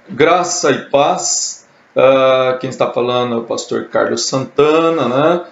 Graça e paz. Quem está falando é o pastor Carlos Santana, né?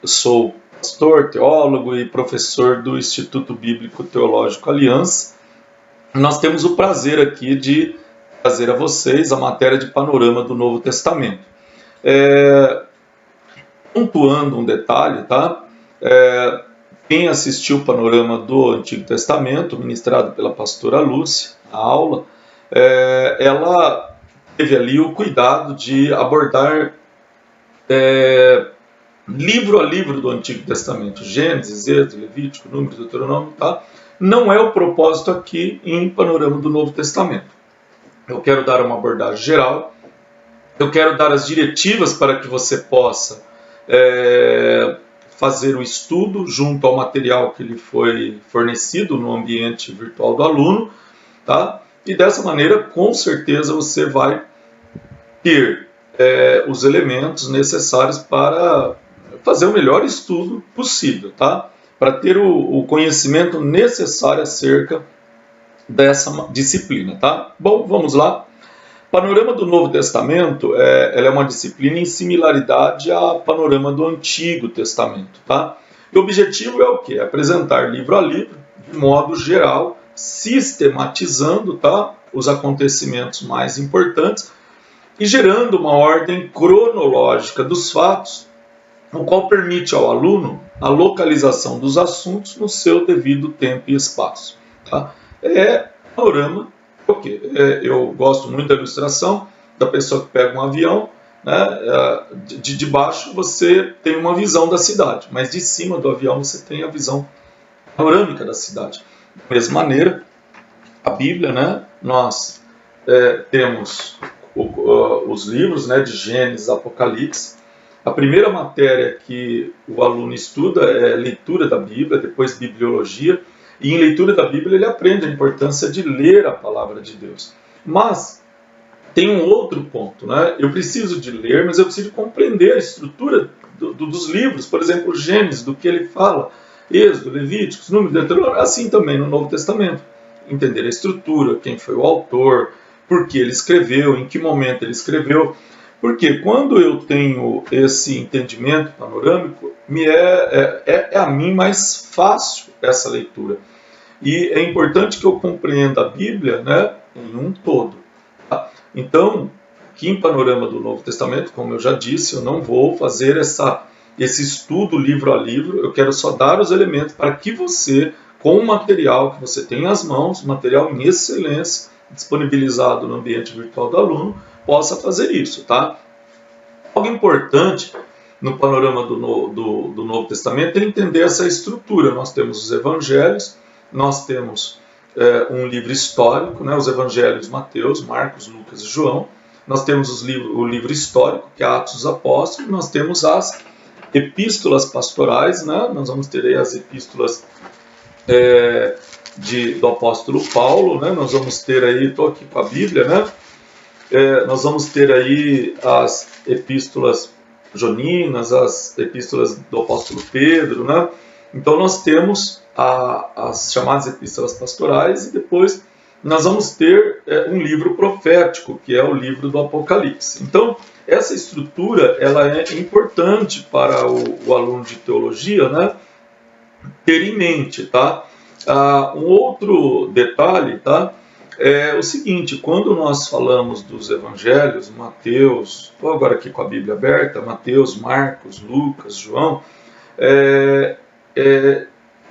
Eu sou pastor, teólogo e professor do Instituto Bíblico Teológico Aliança. Nós temos o prazer aqui de trazer a vocês a matéria de panorama do Novo Testamento. Pontuando um detalhe, tá? Quem assistiu o panorama do Antigo Testamento, ministrado pela pastora Lúcia, a aula, ela teve ali o cuidado de abordar livro a livro do Antigo Testamento, Gênesis, Êxodo, Levítico, Números, Deuteronômio, tá? Não é o propósito aqui em panorama do Novo Testamento. Eu quero dar uma abordagem geral, eu quero dar as diretivas para que você possa fazer o estudo junto ao material que lhe foi fornecido no ambiente virtual do aluno, tá? E dessa maneira, com certeza, você vai ter os elementos necessários para fazer o melhor estudo possível, tá? Para ter o conhecimento necessário acerca dessa disciplina, tá? Bom, vamos lá. Panorama do Novo Testamento ela é uma disciplina em similaridade a panorama do Antigo Testamento, tá? E o objetivo é o quê? Apresentar livro a livro, de modo geral, sistematizando, tá, os acontecimentos mais importantes e gerando uma ordem cronológica dos fatos, o qual permite ao aluno a localização dos assuntos no seu devido tempo e espaço. Tá? Panorama, o quê? Eu gosto muito da ilustração da pessoa que pega um avião, né? De baixo você tem uma visão da cidade, mas de cima do avião você tem a visão panorâmica da cidade. Da mesma maneira, a Bíblia, né? Nós temos os livros, né, de Gênesis, Apocalipse. A primeira matéria que o aluno estuda é leitura da Bíblia, depois bibliologia, e em leitura da Bíblia ele aprende a importância de ler a palavra de Deus. Mas tem um outro ponto, né? Eu preciso de ler, mas eu preciso compreender a estrutura dos livros, por exemplo, Gênesis, do que ele fala, Êxodo, Levíticos, Números, Deuteronômio, assim também no Novo Testamento. Entender a estrutura, quem foi o autor, por que ele escreveu, em que momento ele escreveu. Porque quando eu tenho esse entendimento panorâmico, a mim mais fácil essa leitura. E é importante que eu compreenda a Bíblia, né, em um todo. Tá? Então, aqui em panorama do Novo Testamento, como eu já disse, eu não vou fazer esse estudo livro a livro, eu quero só dar os elementos para que você, com o material que você tem às mãos, material em excelência, disponibilizado no ambiente virtual do aluno, possa fazer isso, tá? Algo importante no panorama do Novo Testamento é entender essa estrutura. Nós temos os evangelhos, nós temos um livro histórico, né, os evangelhos Mateus, Marcos, Lucas e João. Nós temos o livro histórico, que é Atos dos Apóstolos, nós temos as epístolas pastorais, né? Nós vamos ter aí as epístolas do apóstolo Paulo, né? Nós vamos ter aí, estou aqui com a Bíblia, né? Nós vamos ter aí as epístolas joninas, as epístolas do apóstolo Pedro, né? Então nós temos as chamadas epístolas pastorais e depois nós vamos ter um livro profético, que é o livro do Apocalipse. Então essa estrutura ela é importante para o aluno de teologia, né, ter em mente, tá? Um outro detalhe, tá? É o seguinte, quando nós falamos dos evangelhos, Mateus, estou agora aqui com a Bíblia aberta, Mateus, Marcos, Lucas, João,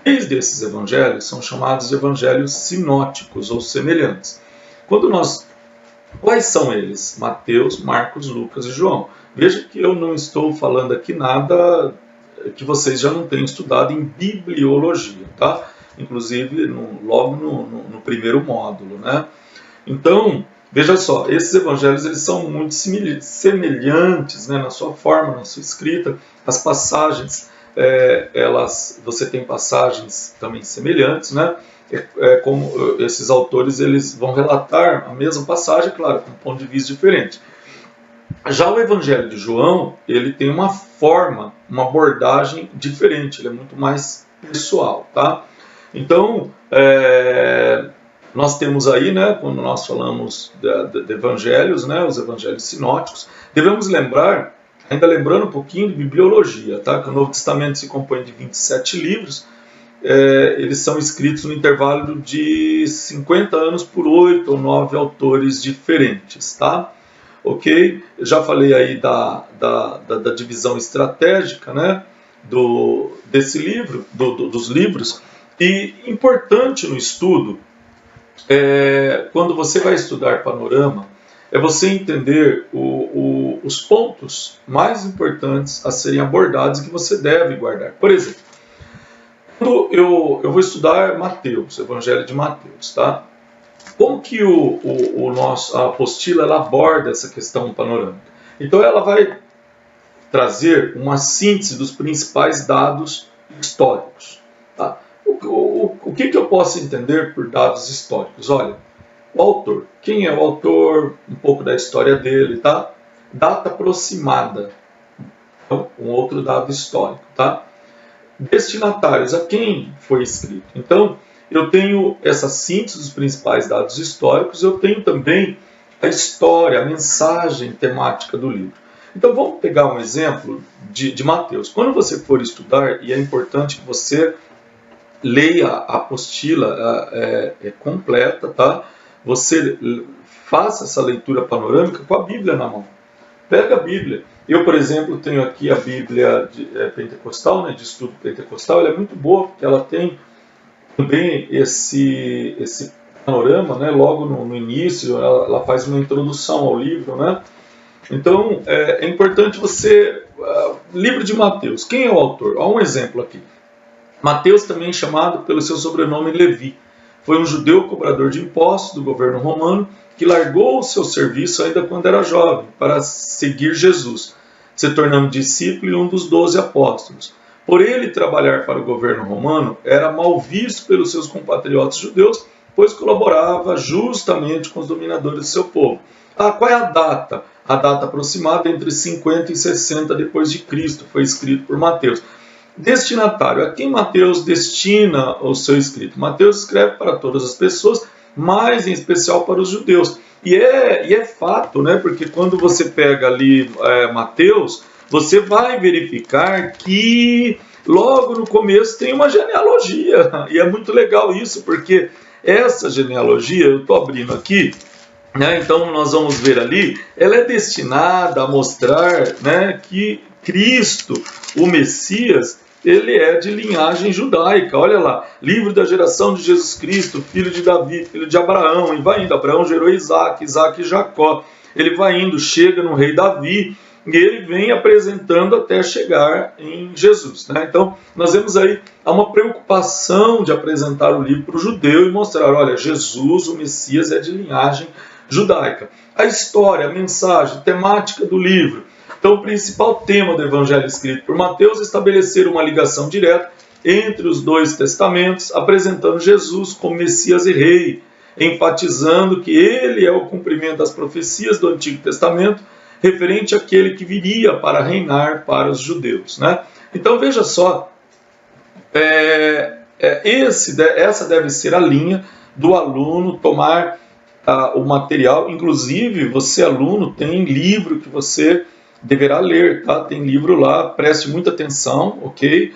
três desses evangelhos são chamados de evangelhos sinóticos ou semelhantes. Quais são eles? Mateus, Marcos, Lucas e João. Veja que eu não estou falando aqui nada que vocês já não tenham estudado em bibliologia, tá? Inclusive logo no primeiro módulo, né? Então, veja só, esses evangelhos eles são muito semelhantes, né, na sua forma, na sua escrita. As passagens, você tem passagens também semelhantes, né? Como esses autores eles vão relatar a mesma passagem, claro, com um ponto de vista diferente. Já o Evangelho de João, ele tem uma forma, uma abordagem diferente, ele é muito mais pessoal, tá? Então, nós temos aí, né, quando nós falamos de evangelhos, né, os evangelhos sinóticos, devemos lembrar, ainda lembrando um pouquinho de bibliologia, tá? Que o Novo Testamento se compõe de 27 livros, eles são escritos no intervalo de 50 anos por 8 ou 9 autores diferentes, tá? Ok? Eu já falei aí da divisão estratégica, né, desse livro, dos livros, e importante no estudo, quando você vai estudar panorama, é você entender os pontos mais importantes a serem abordados e que você deve guardar. Por exemplo, quando eu vou estudar Mateus, Evangelho de Mateus, tá? Como que a apostila ela aborda essa questão panorâmica? Então ela vai trazer uma síntese dos principais dados históricos. Tá? O que eu posso entender por dados históricos? Olha, o autor. Quem é o autor? Um pouco da história dele, tá? Data aproximada. Então, um outro dado histórico, tá? Destinatários, a quem foi escrito. Então, eu tenho essa síntese dos principais dados históricos, eu tenho também a história, a mensagem temática do livro. Então vamos pegar um exemplo de Mateus. Quando você for estudar, e é importante que você leia a apostila completa, tá? Você faça essa leitura panorâmica com a Bíblia na mão. Pega a Bíblia. Eu, por exemplo, tenho aqui a Bíblia pentecostal, né, de estudo pentecostal. Ela é muito boa porque ela tem também esse panorama, né, logo no início. Ela faz uma introdução ao livro, né? Então, é importante você... livro de Mateus, quem é o autor? Há um exemplo aqui. Mateus, também chamado pelo seu sobrenome Levi, foi um judeu cobrador de impostos do governo romano que largou o seu serviço ainda quando era jovem para seguir Jesus, se tornando discípulo e um dos 12 apóstolos. Por ele trabalhar para o governo romano, era mal visto pelos seus compatriotas judeus, pois colaborava justamente com os dominadores do seu povo. Qual é a data? A data aproximada entre 50 e 60 depois de Cristo, foi escrito por Mateus. Destinatário, a quem Mateus destina o seu escrito? Mateus escreve para todas as pessoas, mas em especial para os judeus. E é fato, né? Porque quando você pega ali Mateus, você vai verificar que logo no começo tem uma genealogia. E é muito legal isso, porque essa genealogia, eu estou abrindo aqui, né? Então nós vamos ver ali, ela é destinada a mostrar, né, que Cristo, o Messias, ele é de linhagem judaica. Olha lá, livro da geração de Jesus Cristo, filho de Davi, filho de Abraão, e vai indo. Abraão gerou Isaac, Isaac e Jacó. Ele vai indo, chega no rei Davi, e ele vem apresentando até chegar em Jesus, né? Então, nós vemos aí uma preocupação de apresentar o livro para o judeu e mostrar, olha, Jesus, o Messias, é de linhagem judaica. A história, a mensagem, a temática do livro. Então, o principal tema do evangelho escrito por Mateus é estabelecer uma ligação direta entre os dois testamentos, apresentando Jesus como Messias e Rei, enfatizando que ele é o cumprimento das profecias do Antigo Testamento, referente àquele que viria para reinar para os judeus, né? Então, veja só, essa deve ser a linha do aluno tomar o material. Inclusive, você, aluno, tem livro que você deverá ler, tá? Tem livro lá, preste muita atenção, ok?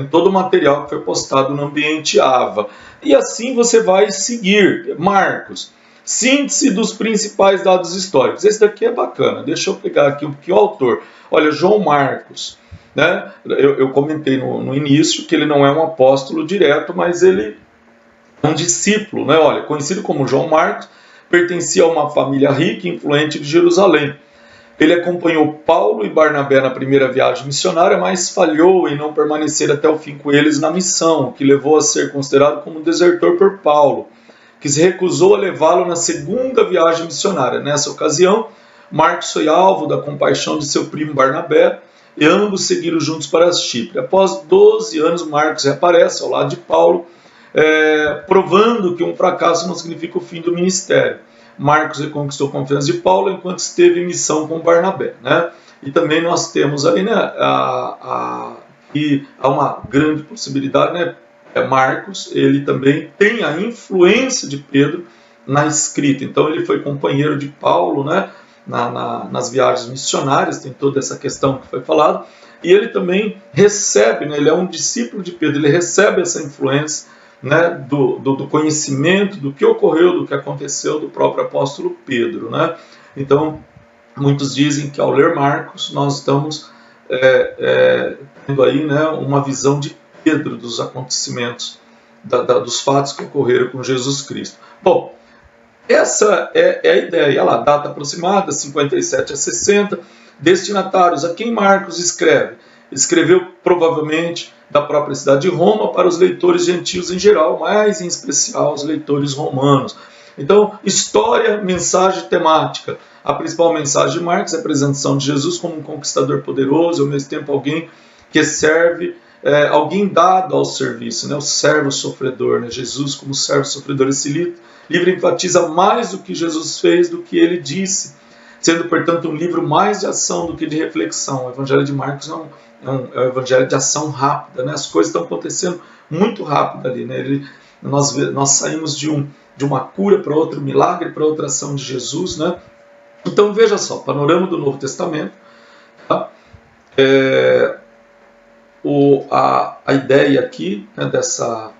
Em todo o material que foi postado no ambiente AVA. E assim você vai seguir. Marcos, síntese dos principais dados históricos. Esse daqui é bacana, deixa eu pegar aqui o autor. Olha, João Marcos, né? Eu comentei no início que ele não é um apóstolo direto, mas ele é um discípulo, né? Olha, conhecido como João Marcos, pertencia a uma família rica e influente de Jerusalém. Ele acompanhou Paulo e Barnabé na primeira viagem missionária, mas falhou em não permanecer até o fim com eles na missão, o que levou a ser considerado como desertor por Paulo, que se recusou a levá-lo na segunda viagem missionária. Nessa ocasião, Marcos foi alvo da compaixão de seu primo Barnabé, e ambos seguiram juntos para Chipre. Após 12 anos, Marcos reaparece ao lado de Paulo, provando que um fracasso não significa o fim do ministério. Marcos reconquistou a confiança de Paulo enquanto esteve em missão com Barnabé, né? E também nós temos aí, né, e há uma grande possibilidade, né, Marcos, ele também tem a influência de Pedro na escrita. Então ele foi companheiro de Paulo, né, nas viagens missionárias, tem toda essa questão que foi falada, e ele também recebe, né, ele é um discípulo de Pedro, ele recebe essa influência, né, do conhecimento, do que ocorreu, do que aconteceu do próprio apóstolo Pedro, né? Então, muitos dizem que ao ler Marcos, nós estamos tendo aí, né, uma visão de Pedro dos acontecimentos, dos fatos que ocorreram com Jesus Cristo. Bom, essa é a ideia. Olha lá, data aproximada, 57 a 60. Destinatários a quem Marcos escreve. Escreveu provavelmente da própria cidade de Roma para os leitores gentios em geral, mas em especial os leitores romanos. Então, história, mensagem temática. A principal mensagem de Marcos é a apresentação de Jesus como um conquistador poderoso, ao mesmo tempo alguém que serve, alguém dado ao serviço, né? O servo sofredor, né? Jesus como servo sofredor. Esse livro enfatiza mais o que Jesus fez do que ele disse, sendo, portanto, um livro mais de ação do que de reflexão. O Evangelho de Marcos é um evangelho de ação rápida, né? As coisas estão acontecendo muito rápido ali, né? Nós saímos de uma cura para outra, um milagre para outra ação de Jesus, né? Então veja só, panorama do Novo Testamento. Tá? A ideia aqui, né, dessa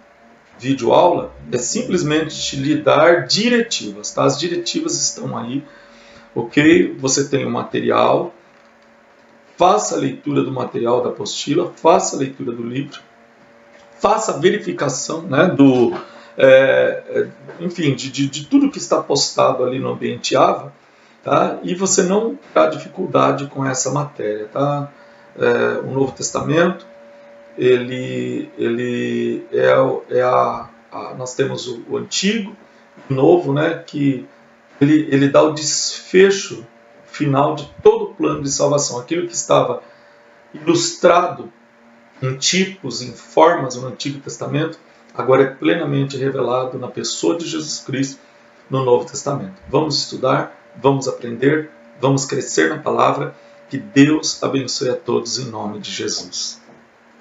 videoaula é simplesmente lhe dar diretivas. Tá? As diretivas estão aí. Ok? Você tem o material, faça a leitura do material da apostila, faça a leitura do livro, faça a verificação, né, enfim, de tudo que está postado ali no ambiente AVA, tá? E você não terá dificuldade com essa matéria. Tá? O Novo Testamento, nós temos o Antigo, o Novo, né, que ele dá o desfecho final de todo o plano de salvação. Aquilo que estava ilustrado em tipos, em formas no Antigo Testamento, agora é plenamente revelado na pessoa de Jesus Cristo no Novo Testamento. Vamos estudar, vamos aprender, vamos crescer na palavra. Que Deus abençoe a todos em nome de Jesus.